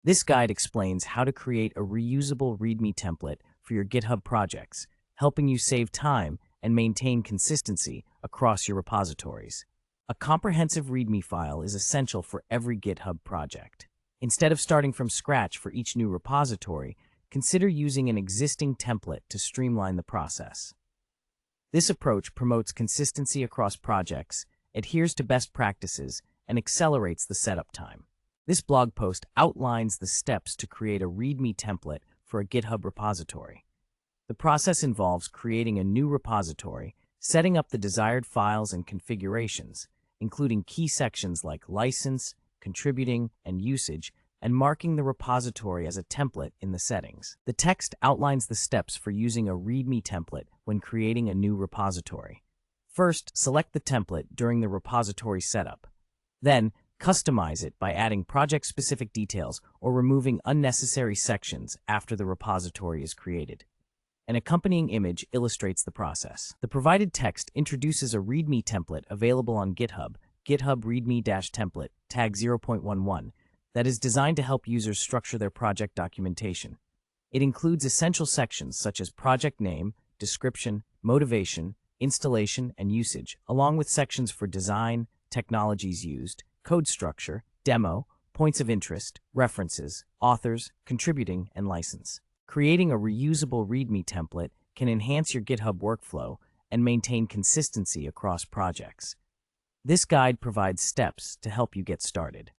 This guide explains how to create a reusable README template for your GitHub projects, helping you save time and maintain consistency across your repositories. A comprehensive README file is essential for every GitHub project. Instead of starting from scratch for each new repository, consider using an existing template to streamline the process. This approach promotes consistency across projects, adheres to best practices, and accelerates the setup time. This blog post outlines the steps to create a README template for a GitHub repository. The process involves creating a new repository, setting up the desired files and configurations, including key sections like license, contributing, and usage, and marking the repository as a template in the settings. The text outlines the steps for using a README template when creating a new repository. First, select the template during the repository setup. Then, customize it by adding project-specific details or removing unnecessary sections after the repository is created. An accompanying image illustrates the process. The provided text introduces a README template available on GitHub, GitHub README-template, tag 0.11, that is designed to help users structure their project documentation. It includes essential sections such as project name, description, motivation, installation, and usage, along with sections for design, technologies used, code structure, demo, points of interest, references, authors, contributing, and license. Creating a reusable README template can enhance your GitHub workflow and maintain consistency across projects. This guide provides steps to help you get started.